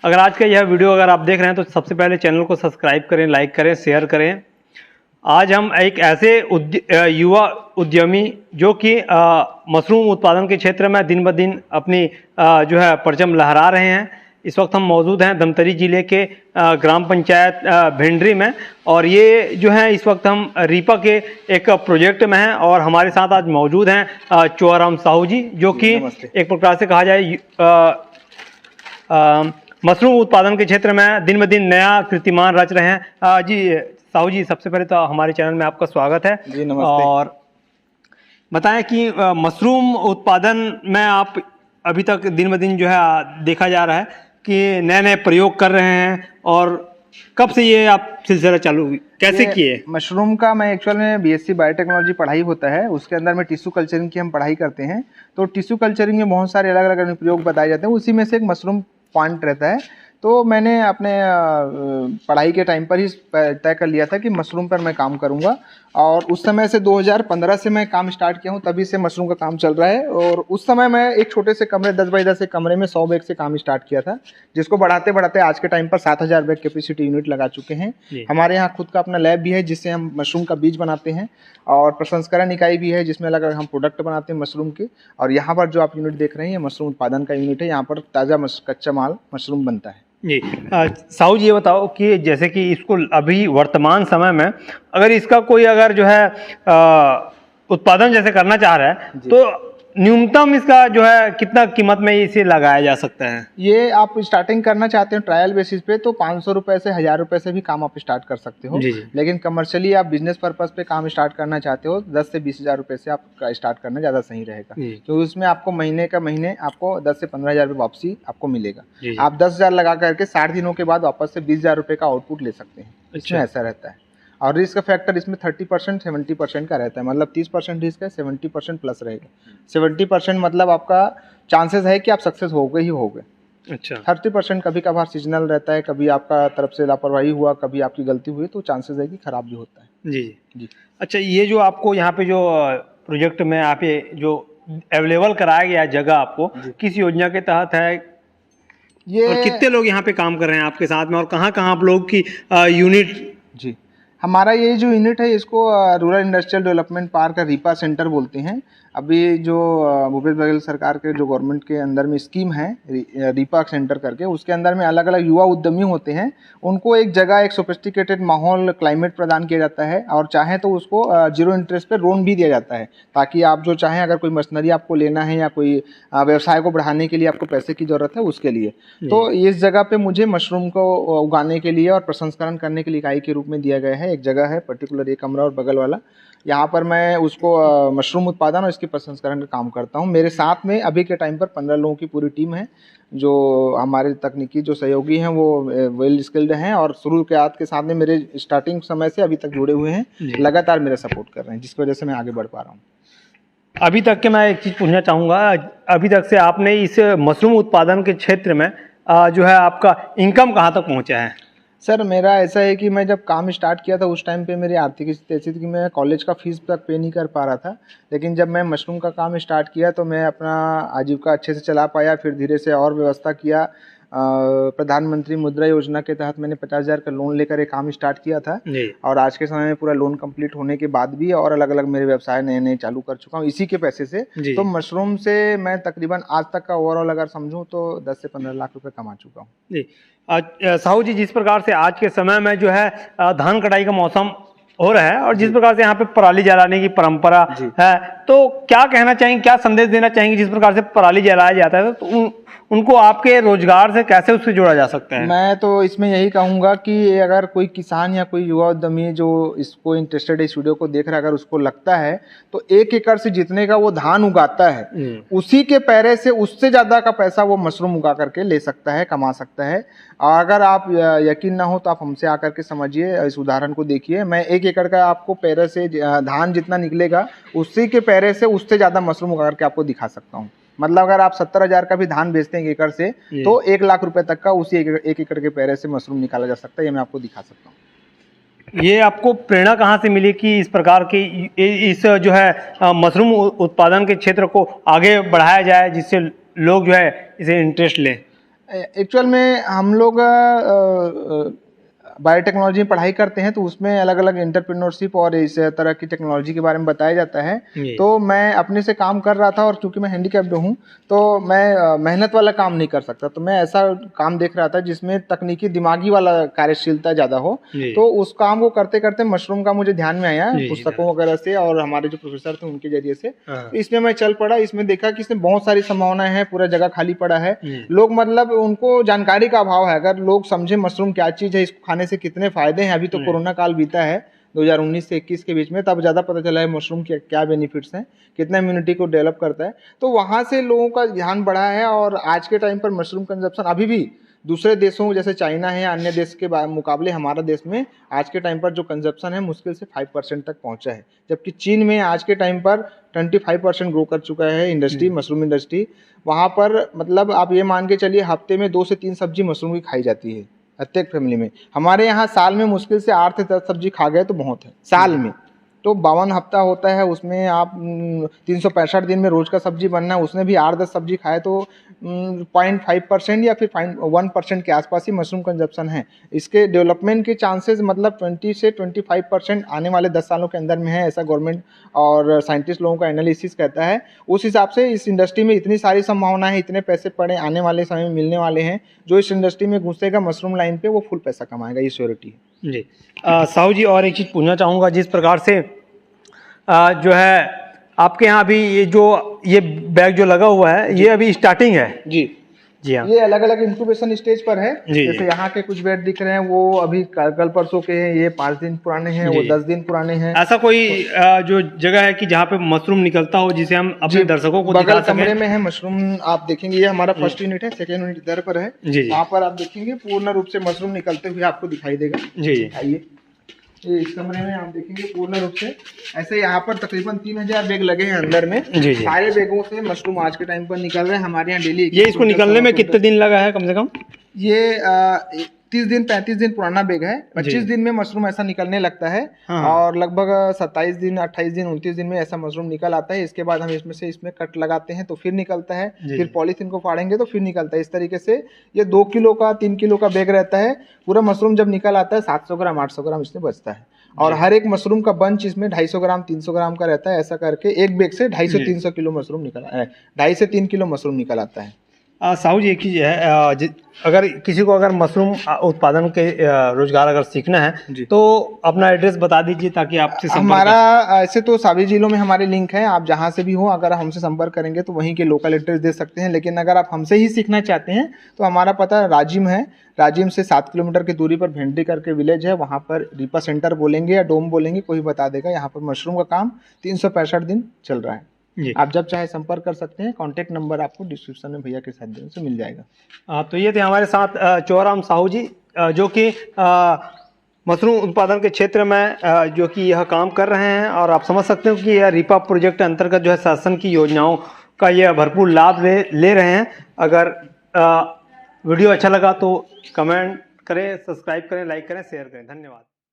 अगर आज का यह वीडियो अगर आप देख रहे हैं तो सबसे पहले चैनल को सब्सक्राइब करें, लाइक करें, शेयर करें। आज हम एक ऐसे युवा उद्यमी जो कि मशरूम उत्पादन के क्षेत्र में दिन ब दिन अपनी जो है परचम लहरा रहे हैं। इस वक्त हम मौजूद हैं धमतरी जिले के ग्राम पंचायत भिंडरी में, और ये जो है इस वक्त हम रीपा के एक प्रोजेक्ट में हैं और हमारे साथ आज मौजूद हैं चुआराम साहू जी, जो कि एक प्रकार से कहा जाए मशरूम उत्पादन के क्षेत्र में दिन ब दिन नया कीर्तिमान रच रहे हैं। जी साहू जी, सबसे पहले तो हमारे चैनल में आपका स्वागत है जी। नमस्ते। और बताएं कि मशरूम उत्पादन में आप अभी तक दिन ब दिन जो है देखा जा रहा है कि नए नए प्रयोग कर रहे हैं, और कब से ये आप सिलसिला चालू हुई, कैसे किए? मशरूम का मैं एक्चुअल में बीएससी बायोटेक्नोलॉजी पढ़ाई होता है, उसके अंदर में टिश्यू कल्चरिंग की हम पढ़ाई करते हैं। तो टिश्यू कल्चरिंग में बहुत सारे अलग अलग अनुप्रयोग बताए जाते हैं, उसी में से एक मशरूम पॉइंट रहता है। तो मैंने अपने पढ़ाई के टाइम पर ही तय कर लिया था कि मशरूम पर मैं काम करूंगा, और उस समय से 2015 से मैं काम स्टार्ट किया हूं, तभी से मशरूम का काम चल रहा है। और उस समय मैं एक छोटे से कमरे 10 बाई 10 के कमरे में 100 बैग से काम स्टार्ट किया था, जिसको बढ़ाते बढ़ाते आज के टाइम पर 7000 बैग कैपेसिटी यूनिट लगा चुके हैं। हमारे यहाँ खुद का अपना लैब भी है, जिससे हम मशरूम का बीज बनाते हैं, और प्रसंस्करण इकाई भी है जिसमें अलग अलग हम प्रोडक्ट बनाते हैं मशरूम के। और यहाँ पर जो आप यूनिट देख रहे हैं, ये मशरूम उत्पादन का यूनिट है। यहाँ पर ताज़ा कच्चा माल मशरूम बनता है। जी साहू जी, ये बताओ कि जैसे कि इसको अभी वर्तमान समय में अगर इसका कोई अगर जो है उत्पादन जैसे करना चाह रहा है, तो न्यूनतम इसका जो है कितना कीमत में इसे लगाया जा सकता है? ये आप स्टार्टिंग करना चाहते हैं ट्रायल बेसिस पे, तो 500 रुपए से 1000 रुपए से भी काम आप स्टार्ट कर सकते हो। जी। लेकिन कमर्शियली आप बिजनेस पर्पज पे काम स्टार्ट करना चाहते हो, 10 से 20 हजार रुपए से आप स्टार्ट करना ज़्यादा सही रहेगा, क्योंकि उसमें आपको महीने आपको 10 से 15 हजार रुपये वापसी आपको मिलेगा। आप 10,000 लगा करके 60 दिनों के बाद वापस से 20,000 रुपये का आउटपुट ले सकते हैं। इसमें ऐसा रहता है। और रिस्क फैक्टर इसमें 30% 70% का रहता है, मतलब 30% रिस्क है, 70% प्लस रहेगा। 70% मतलब आपका चांसेस है कि आप सक्सेस होगे ही होगे। अच्छा। 30% कभी कभार सीजनल रहता है, कभी आपका तरफ से लापरवाही हुआ, कभी आपकी गलती हुई, तो चांसेस है कि खराब भी होता है। जी जी। अच्छा, ये जो आपको यहाँ पे जो प्रोजेक्ट में आप ये जो अवेलेबल कराया गया जगह आपको किस योजना के तहत है, ये और कितने लोग यहाँ पे काम कर रहे हैं आपके साथ में, और कहाँ कहाँ आप लोग की यूनिट? जी, हमारा ये जो यूनिट है इसको rural industrial development park RIPA centre बोलते हैं। अभी जो भूपेश बघेल सरकार के जो गवर्नमेंट के अंदर में स्कीम है रीपा सेंटर करके, उसके अंदर में अलग अलग युवा उद्यमी होते हैं, उनको एक जगह एक सोफिस्टिकेटेड माहौल क्लाइमेट प्रदान किया जाता है, और चाहे तो उसको जीरो इंटरेस्ट पे लोन भी दिया जाता है, ताकि आप जो चाहें, अगर कोई मशीनरी आपको लेना है या कोई व्यवसाय को बढ़ाने के लिए आपको पैसे की जरूरत है उसके लिए, तो इस जगह पे मुझे मशरूम को उगाने के लिए और प्रसंस्करण करने के लिए इकाई के रूप में दिया गया है। एक जगह है पर्टिकुलर, एक कमरा और बगल वाला, यहाँ पर मैं उसको मशरूम उत्पादन और इसके प्रसंस्करण का काम करता हूँ। मेरे साथ में अभी के टाइम पर 15 लोगों की पूरी टीम है, जो हमारे तकनीकी जो सहयोगी हैं वो वेल स्किल्ड हैं, और शुरू के साथ में मेरे स्टार्टिंग समय से अभी तक जुड़े हुए हैं, लगातार मेरा सपोर्ट कर रहे हैं, जिसकी वजह से मैं आगे बढ़ पा रहा हूँ। अभी तक के मैं एक चीज़ पूछना चाहूँगा, अभी तक से आपने इस मशरूम उत्पादन के क्षेत्र में जो है आपका इनकम कहाँ तक पहुँचा है? सर, मेरा ऐसा है कि मैं जब काम स्टार्ट किया था उस टाइम पे मेरी आर्थिक स्थिति ऐसी थी कि मैं कॉलेज का फीस तक पे नहीं कर पा रहा था। लेकिन जब मैं मशरूम का काम स्टार्ट किया तो मैं अपना आजीविका अच्छे से चला पाया। फिर धीरे से और व्यवस्था किया। प्रधानमंत्री मुद्रा योजना के तहत मैंने 50,000 का लोन लेकर एक काम स्टार्ट किया था, और आज के समय में पूरा लोन कंप्लीट होने के बाद भी और अलग अलग मेरे व्यवसाय नए नए चालू कर चुका हूँ इसी के पैसे से। तो मशरूम से मैं तकरीबन आज तक का ओवरऑल अगर समझूं तो 10 से 15 लाख रुपए कमा चुका हूँ। जी साहू जी, जिस प्रकार से आज के समय में जो है धान कटाई का मौसम हो रहा है, और जिस प्रकार से यहाँ पे पराली जलाने की परंपरा है, तो क्या कहना चाहेंगे, क्या संदेश देना चाहेंगे? जिस प्रकार से पराली जलाया जाता है तो उनको आपके रोजगार से कैसे उससे जोड़ा जा सकता है? मैं तो इसमें यही कहूँगा कि अगर कोई किसान या कोई युवा उद्यमी जो इसको इंटरेस्टेड है, इस वीडियो को देख रहा है, अगर उसको लगता है तो 1 एकड़ से जितने का वो धान उगाता है उसी के पैरे से उससे ज़्यादा का पैसा वो मशरूम उगा करके ले सकता है, कमा सकता है। और अगर आप यकीन ना हो तो आप हमसे आकर के समझिए, इस उदाहरण को देखिए। मैं 1 एकड़ का आपको पैरे से धान जितना निकलेगा उसी के पैरे से उससे ज़्यादा मशरूम उगा करके आपको दिखा सकता हूँ। मतलब अगर आप 70,000 का भी धान बेचते हैं 1 एकड़ से, तो 1 लाख रुपए तक का उसी 1 एकड़ के पैरे से मशरूम निकाला जा सकता है। ये मैं आपको दिखा सकता हूँ। ये आपको प्रेरणा कहाँ से मिली कि इस प्रकार की इस जो है मशरूम उत्पादन के क्षेत्र को आगे बढ़ाया जाए, जिससे लोग जो है इसे इंटरेस्ट लें? एक्चुअल में हम लोग बायोटेक्नोलॉजी में पढ़ाई करते हैं, तो उसमें अलग अलग एंटरप्रेन्योरशिप और इस तरह की टेक्नोलॉजी के बारे में बताया जाता है। तो मैं अपने से काम कर रहा था, और चूंकि मैं हैंडीकैप्ड हूँ तो मैं मेहनत वाला काम नहीं कर सकता, तो मैं ऐसा काम देख रहा था जिसमें तकनीकी दिमागी वाला कार्यशीलता ज़्यादा हो। तो उस काम को करते करते मशरूम का मुझे ध्यान में आया पुस्तकों वगैरह से, और हमारे जो प्रोफेसर थे उनके जरिए से। तो इसमें मैं चल पड़ा, इसमें देखा कि इसमें बहुत सारी संभावनाएं हैं, पूरा जगह खाली पड़ा है। लोग मतलब उनको जानकारी का अभाव है। अगर लोग समझे मशरूम क्या चीज़ है, इसको खाने से कितने फायदे हैं, अभी तो कोरोना काल बीता है 2019 से 21 के बीच में, तब ज़्यादा पता चला है मशरूम के क्या बेनिफिट्स हैं, कितना इम्यूनिटी को डेवलप करता है। तो वहाँ से लोगों का ध्यान बढ़ा है, और आज के टाइम पर मशरूम कंजप्शन अभी भी दूसरे देशों जैसे चाइना है, अन्य देश के मुकाबले हमारा देश में आज के टाइम पर जो कंजप्शन है मुश्किल से 5% तक पहुंचा है, जबकि चीन में आज के टाइम पर 25% ग्रो कर चुका है इंडस्ट्री, मशरूम इंडस्ट्री। वहाँ पर मतलब आप ये मान के चलिए हफ्ते में 2 से 3 सब्जी मशरूम की खाई जाती है प्रत्येक फैमिली में। हमारे यहाँ साल में मुश्किल से 8 से 10 सब्जी खा गए तो बहुत है साल में। तो 52 हफ्ता होता है, उसमें आप 365 दिन में रोज का सब्जी बनना है, उसमें भी 8-10 सब्जी खाए तो 0.5% या फिर 1% के आसपास ही मशरूम कंजप्शन है। इसके डेवलपमेंट के चांसेस मतलब 20 से 25% आने वाले 10 सालों के अंदर में है, ऐसा गवर्नमेंट और साइंटिस्ट लोगों का एनालिसिस कहता है। उस हिसाब से इस इंडस्ट्री में इतनी सारी संभावनाएं हैं, इतने पैसे पड़े आने वाले समय में मिलने वाले हैं। जो इस इंडस्ट्री में घुसेगा मशरूम लाइन पे वो फुल पैसा कमाएगा, ये श्योरिटी है जी। साहू जी, और एक चीज़ पूछना चाहूँगा, जिस प्रकार से जो है आपके यहाँ अभी ये बैग जो लगा हुआ है, ये अभी स्टार्टिंग है जी। जी हाँ, ये अलग अलग इंक्यूबेशन स्टेज पर है। जी, जैसे यहाँ के कुछ बेड दिख रहे हैं वो अभी कल परसों के हैं, ये 5 दिन पुराने हैं, वो 10 दिन पुराने हैं। ऐसा कोई जो जगह है कि जहाँ पे मशरूम निकलता हो, जिसे हम अपने दर्शकों को दिखा बगल सकें? कमरे में है मशरूम, आप देखेंगे ये हमारा फर्स्ट यूनिट है, सेकेंड यूनिट इधर पर है। वहाँ पर आप देखेंगे पूर्ण रूप से मशरूम निकलते हुए आपको दिखाई देगा। जी, आइए, ये इस कमरे में आप देखेंगे पूर्ण रूप से ऐसे यहाँ पर तकरीबन 3000 बैग लगे हैं अंदर में। जी। सारे बैगों से मशरूम आज के टाइम पर निकल रहे हैं हमारे यहाँ डेली। ये इसको निकलने में कितने दिन लगा है कम से कम? ये 30 दिन 35 दिन पुराना बैग है। 25 दिन में मशरूम ऐसा निकलने लगता है। और लगभग 27 दिन 28 दिन 29 दिन में ऐसा मशरूम निकल आता है। इसके बाद हम इसमें कट लगाते हैं तो फिर निकलता है, फिर पॉलीथीन को फाड़ेंगे तो फिर निकलता है। इस तरीके से ये 2 किलो का 3 किलो का बैग रहता है। पूरा मशरूम जब निकल आता है 700 ग्राम 800 ग्राम इसमें बचता है। और हर एक मशरूम का बंच इसमें 250 ग्राम 300 ग्राम का रहता है। ऐसा करके एक बैग से 250 से 300 किलो मशरूम निकल 2.5 से 3 किलो मशरूम निकल आता है। साहू जी, एक चीज़ है, अगर किसी को अगर मशरूम उत्पादन के रोजगार अगर सीखना है तो अपना एड्रेस बता दीजिए ताकि आपसे हमारा ऐसे तो सभी जिलों में हमारे लिंक है, आप जहां से भी हो अगर हमसे संपर्क करेंगे तो वहीं के लोकल एड्रेस दे सकते हैं। लेकिन अगर आप हमसे ही सीखना चाहते हैं तो हमारा पता राजिम है। राजिम से 7 किलोमीटर की दूरी पर भेंडी करके विलेज है, वहाँ पर रीपा सेंटर बोलेंगे या डोम बोलेंगे, कोई बता देगा। यहाँ पर मशरूम का काम 365 दिन चल रहा है। आप जब चाहे संपर्क कर सकते हैं। कांटेक्ट नंबर आपको डिस्क्रिप्शन में भैया के साथ से मिल जाएगा। तो ये थे हमारे साथ चौराम साहू जी, जो कि मशरूम उत्पादन के क्षेत्र में जो कि यह काम कर रहे हैं। और आप समझ सकते हो कि यह रीपा प्रोजेक्ट अंतर्गत जो है शासन की योजनाओं का यह भरपूर लाभ ले रहे हैं। अगर वीडियो अच्छा लगा तो कमेंट करें, सब्सक्राइब करें, लाइक करें, शेयर करें। धन्यवाद।